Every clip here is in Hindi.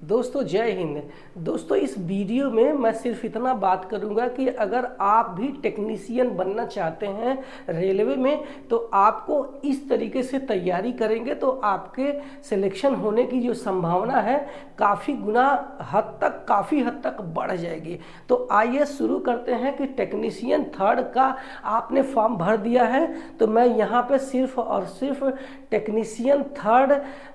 दोस्तों जय हिंद। दोस्तों इस वीडियो में मैं सिर्फ इतना बात करूंगा कि अगर आप भी टेक्नीशियन बनना चाहते हैं रेलवे में तो आपको इस तरीके से तैयारी करेंगे तो आपके सिलेक्शन होने की जो संभावना है काफ़ी काफ़ी हद तक बढ़ जाएगी। तो आइए शुरू करते हैं कि टेक्नीशियन थर्ड का आपने फॉर्म भर दिया है तो मैं यहाँ पे सिर्फ और सिर्फ टेक्नीशियन थर्ड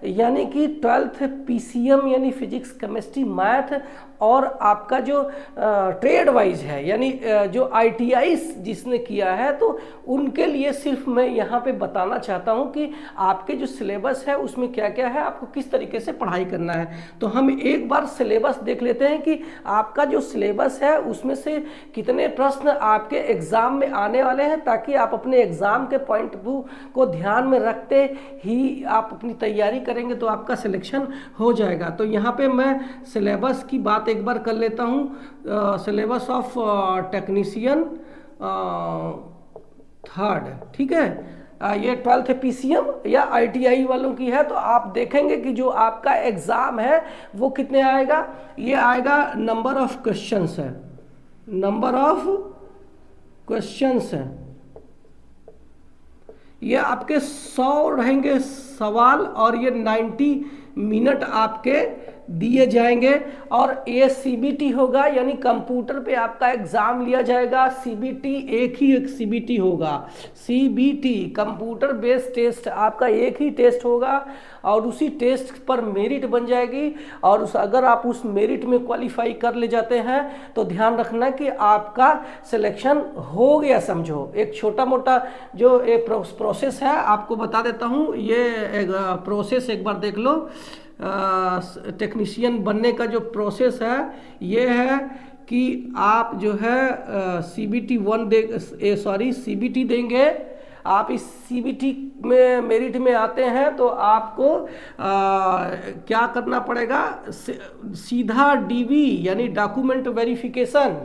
यानी कि 12th PCM यानी फिजिक्स केमिस्ट्री मैथ और आपका जो ट्रेड वाइज है यानी जो ITI जिसने किया है तो उनके लिए सिर्फ मैं यहाँ पे बताना चाहता हूँ कि आपके जो सिलेबस है उसमें क्या क्या है, आपको किस तरीके से पढ़ाई करना है। तो हम एक बार सिलेबस देख लेते हैं कि आपका जो सिलेबस है उसमें से कितने प्रश्न आपके एग्ज़ाम में आने वाले हैं, ताकि आप अपने एग्ज़ाम के पॉइंट व्यू को ध्यान में रखते ही आप अपनी तैयारी करेंगे तो आपका सिलेक्शन हो जाएगा। तो यहाँ पे मैं सिलेबस की बात एक बार कर लेता हूँ। सिलेबस ऑफ टेक्नीशियन थर्ड, ठीक है। ये 12th PCM या ITI वालों की है। तो आप देखेंगे कि जो आपका एग्ज़ाम है वो कितने आएगा, ये आएगा नंबर ऑफ क्वेश्चंस है, नंबर ऑफ क्वेश्चंस है। ये आपके 100 रहेंगे सवाल और ये 90 मिनट आपके दिए जाएंगे। और ये CBT होगा यानी कंप्यूटर पे आपका एग्ज़ाम लिया जाएगा। CBT एक CBT होगा, CBT कंप्यूटर बेस्ड टेस्ट आपका एक ही टेस्ट होगा और उसी टेस्ट पर मेरिट बन जाएगी। और अगर आप उस मेरिट में क्वालिफाई कर ले जाते हैं तो ध्यान रखना कि आपका सिलेक्शन हो गया समझो। एक छोटा मोटा जो एक प्रोसेस है आपको बता देता हूँ। ये प्रोसेस एक बार देख लो। टेक्नीशियन बनने का जो प्रोसेस है ये है कि आप जो है CBT देंगे। आप इस CBT में मेरिट में आते हैं तो आपको क्या करना पड़ेगा, सीधा DV यानी डॉक्यूमेंट वेरिफिकेशन,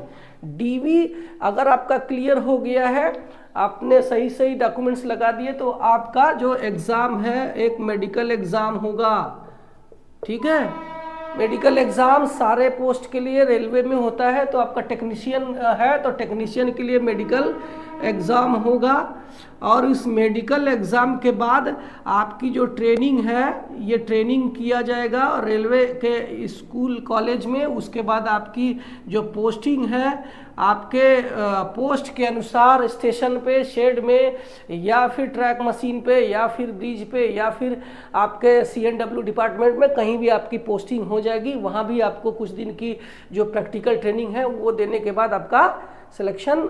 DV अगर आपका क्लियर हो गया है, आपने सही डॉक्यूमेंट्स लगा दिए तो आपका जो एग्ज़ाम है एक मेडिकल एग्ज़ाम होगा, ठीक है। मेडिकल एग्ज़ाम सारे पोस्ट के लिए रेलवे में होता है। तो आपका टेक्नीशियन है तो टेक्नीशियन के लिए मेडिकल एग्ज़ाम होगा। और इस मेडिकल एग्ज़ाम के बाद आपकी जो ट्रेनिंग है ये ट्रेनिंग किया जाएगा रेलवे के स्कूल कॉलेज में। उसके बाद आपकी जो पोस्टिंग है आपके पोस्ट के अनुसार स्टेशन पे, शेड में, या फिर ट्रैक मशीन पे, या फिर ब्रिज पे, या फिर आपके CNW डिपार्टमेंट में कहीं भी आपकी पोस्टिंग हो जाएगी। वहाँ भी आपको कुछ दिन की जो प्रैक्टिकल ट्रेनिंग है वो देने के बाद आपका सिलेक्शन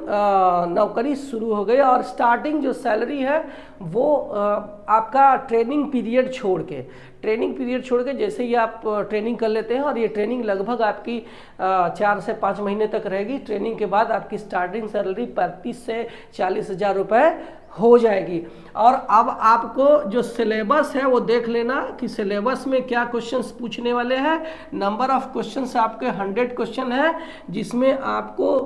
नौकरी शुरू हो गई। और स्टार्टिंग जो सैलरी है वो आपका ट्रेनिंग पीरियड छोड़ के जैसे ही आप ट्रेनिंग कर लेते हैं, और ये ट्रेनिंग लगभग आपकी 4 से 5 महीने तक रहेगी। ट्रेनिंग के बाद आपकी स्टार्टिंग सैलरी 35 से 40 हज़ार रुपये हो जाएगी। और अब आपको जो सिलेबस है वो देख लेना कि सिलेबस में क्या क्वेश्चंस पूछने वाले हैं। नंबर ऑफ क्वेश्चंस आपके 100 क्वेश्चन है, जिसमें आपको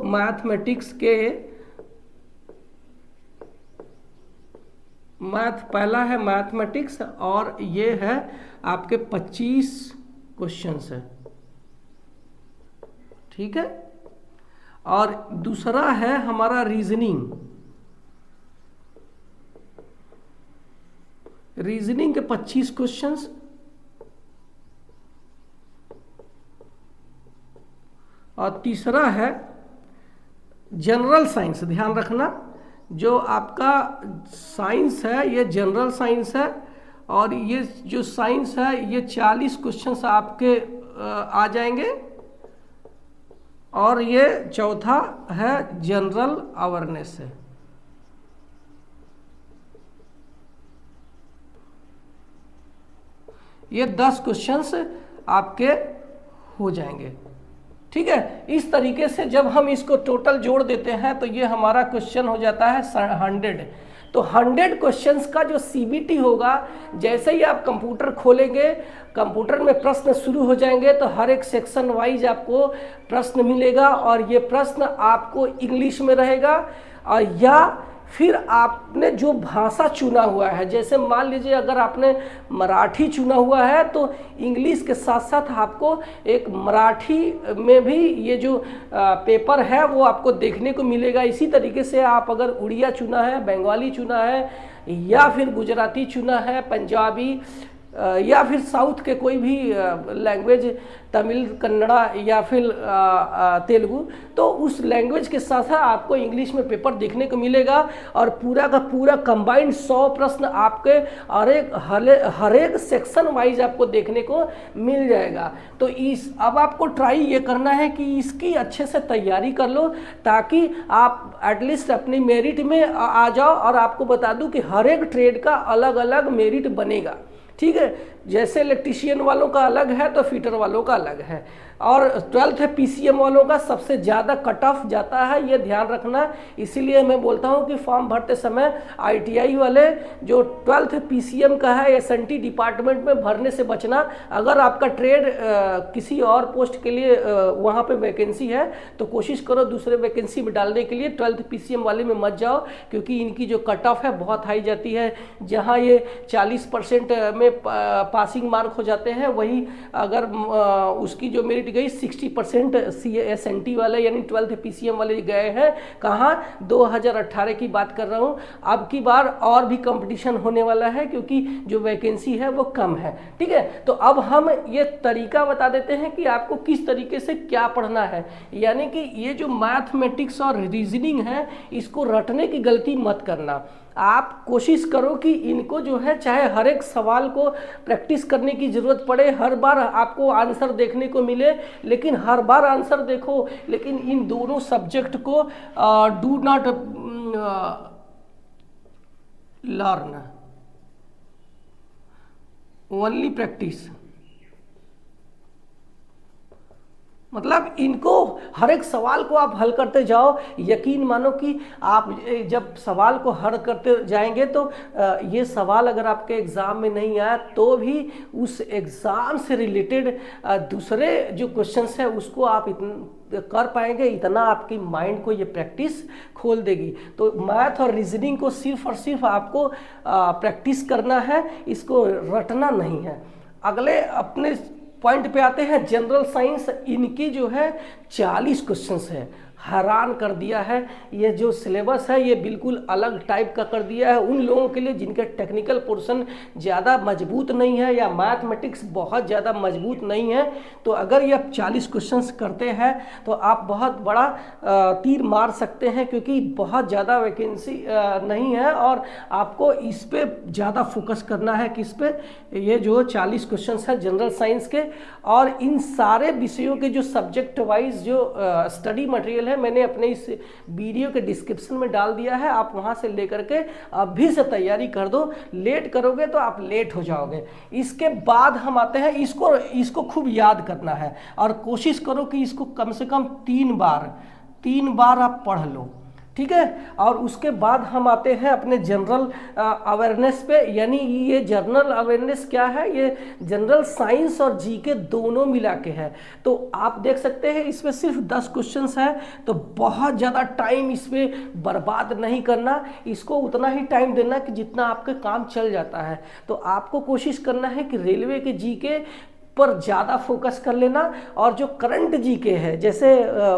पहला है मैथमेटिक्स और ये है आपके 25 क्वेश्चंस है, ठीक है। और दूसरा है हमारा रीजनिंग के 25 क्वेश्चंस। और तीसरा है जनरल साइंस। ध्यान रखना जो आपका साइंस है ये जनरल साइंस है, और ये जो साइंस है ये 40 क्वेश्चंस आपके आ जाएंगे। और ये चौथा है जनरल अवेयरनेस है। ये 10 क्वेश्चंस आपके हो जाएंगे, ठीक है। इस तरीके से जब हम इसको टोटल जोड़ देते हैं तो ये हमारा क्वेश्चन हो जाता है 100। तो 100 क्वेश्चंस का जो CBT होगा, जैसे ही आप कंप्यूटर खोलेंगे कंप्यूटर में प्रश्न शुरू हो जाएंगे तो हर एक सेक्शन वाइज आपको प्रश्न मिलेगा। और ये प्रश्न आपको इंग्लिश में रहेगा या फिर आपने जो भाषा चुना हुआ है, जैसे मान लीजिए अगर आपने मराठी चुना हुआ है तो इंग्लिश के साथ साथ आपको एक मराठी में भी ये जो पेपर है वो आपको देखने को मिलेगा। इसी तरीके से आप अगर उड़िया चुना है, बंगाली चुना है, या फिर गुजराती चुना है, पंजाबी, या फिर साउथ के कोई भी लैंग्वेज, तमिल, कन्नड़ा या फिर तेलुगु, तो उस लैंग्वेज के साथ साथ आपको इंग्लिश में पेपर देखने को मिलेगा। और पूरा का पूरा कंबाइंड 100 प्रश्न आपके हर एक सेक्शन वाइज आपको देखने को मिल जाएगा। तो अब आपको ट्राई ये करना है कि इसकी अच्छे से तैयारी कर लो, ताकि आप एटलीस्ट अपनी मेरिट में आ जाओ। और आपको बता दूं कि हर एक ट्रेड का अलग अलग मेरिट बनेगा, ठीक है। जैसे इलेक्ट्रीशियन वालों का अलग है तो फिटर वालों का अलग है, और 12th पीसीएम वालों का सबसे ज़्यादा कट ऑफ जाता है, ये ध्यान रखना। इसीलिए मैं बोलता हूँ कि फॉर्म भरते समय आईटीआई वाले जो 12th पीसीएम का है एसएनटी डिपार्टमेंट में भरने से बचना। अगर आपका ट्रेड किसी और पोस्ट के लिए वहाँ पे वैकेंसी है तो कोशिश करो दूसरे वैकेंसी में डालने के लिए 12th पीसीएम वाले में मत जाओ, क्योंकि इनकी जो कट ऑफ है बहुत हाई जाती है। जहाँ ये 40% में पासिंग मार्क हो जाते हैं, वही अगर उसकी जो मेरिट गई 60% एसएनटी वाले यानी 12th पीसीएम वाले गए हैं। कहाँ? 2018 की बात कर रहा हूँ। अब की बार और भी कंपटीशन होने वाला है, क्योंकि जो वैकेंसी है वो कम है, ठीक है। तो अब हम ये तरीका बता देते हैं कि आपको किस तरीके से क्या पढ़ना है। यानी कि ये जो मैथमेटिक्स और रीजनिंग है, इसको रटने की गलती मत करना। आप कोशिश करो कि इनको जो है, चाहे हर एक सवाल को प्रैक्टिस करने की ज़रूरत पड़े, हर बार आपको आंसर देखने को मिले, लेकिन हर बार आंसर देखो, लेकिन इन दोनों सब्जेक्ट को do not learn, only practice. मतलब इनको हर एक सवाल को आप हल करते जाओ। यकीन मानो कि आप जब सवाल को हल करते जाएंगे तो ये सवाल अगर आपके एग्ज़ाम में नहीं आया तो भी उस एग्ज़ाम से रिलेटेड दूसरे जो क्वेश्चंस है उसको आप कर पाएंगे। इतना आपकी माइंड को ये प्रैक्टिस खोल देगी। तो मैथ और रीजनिंग को सिर्फ और सिर्फ आपको प्रैक्टिस करना है, इसको रटना नहीं है। अगले अपने पॉइंट पे आते हैं, जनरल साइंस। इनकी जो है 40 क्वेश्चंस है। हैरान कर दिया है ये जो सिलेबस है, ये बिल्कुल अलग टाइप का कर दिया है उन लोगों के लिए जिनके टेक्निकल पोर्शन ज़्यादा मजबूत नहीं है या मैथमेटिक्स बहुत ज़्यादा मजबूत नहीं है। तो अगर ये आप 40 क्वेश्चंस करते हैं तो आप बहुत बड़ा तीर मार सकते हैं, क्योंकि बहुत ज़्यादा वैकेंसी नहीं है और आपको इस पर ज़्यादा फोकस करना है। किस पे? ये जो 40 क्वेश्चंस है जनरल साइंस के। और इन सारे विषयों के जो सब्जेक्ट वाइज जो स्टडी मटेरियल है मैंने अपने इस वीडियो के डिस्क्रिप्शन में डाल दिया है। आप वहां से लेकर के अभी से तैयारी कर दो। लेट करोगे तो आप लेट हो जाओगे। इसके बाद हम आते हैं, इसको खूब याद करना है और कोशिश करो कि इसको कम से कम 3 बार आप पढ़ लो, ठीक है। और उसके बाद हम आते हैं अपने जनरल अवेयरनेस पे। यानी ये जनरल अवेयरनेस क्या है? ये जनरल साइंस और जीके दोनों मिला के है। तो आप देख सकते हैं इसमें सिर्फ 10 क्वेश्चंस है, तो बहुत ज़्यादा टाइम इसमें बर्बाद नहीं करना। इसको उतना ही टाइम देना कि जितना आपके काम चल जाता है। तो आपको कोशिश करना है कि रेलवे के जीके पर ज़्यादा फोकस कर लेना। और जो करंट जीके है, जैसे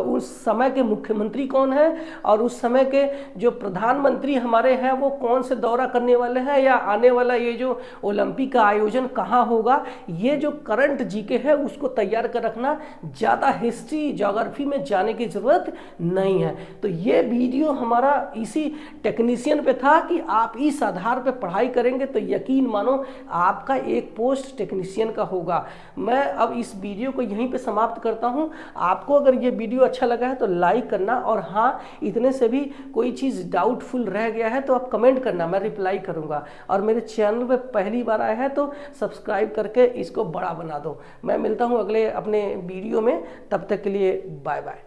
उस समय के मुख्यमंत्री कौन है और उस समय के जो प्रधानमंत्री हमारे हैं वो कौन से दौरा करने वाले हैं, या आने वाला ये जो ओलंपिक का आयोजन कहाँ होगा, ये जो करंट जीके है उसको तैयार कर रखना। ज़्यादा हिस्ट्री ज्योग्राफी में जाने की ज़रूरत नहीं है। तो ये वीडियो हमारा इसी टेक्नीशियन पे था कि आप इस आधार पे पढ़ाई करेंगे तो यकीन मानो आपका एक पोस्ट टेक्नीशियन का होगा। मैं अब इस वीडियो को यहीं पे समाप्त करता हूं। आपको अगर ये वीडियो अच्छा लगा है तो लाइक करना, और हाँ, इतने से भी कोई चीज़ डाउटफुल रह गया है तो आप कमेंट करना, मैं रिप्लाई करूंगा। और मेरे चैनल पे पहली बार आया है तो सब्सक्राइब करके इसको बड़ा बना दो। मैं मिलता हूं अगले अपने वीडियो में, तब तक के लिए बाय बाय।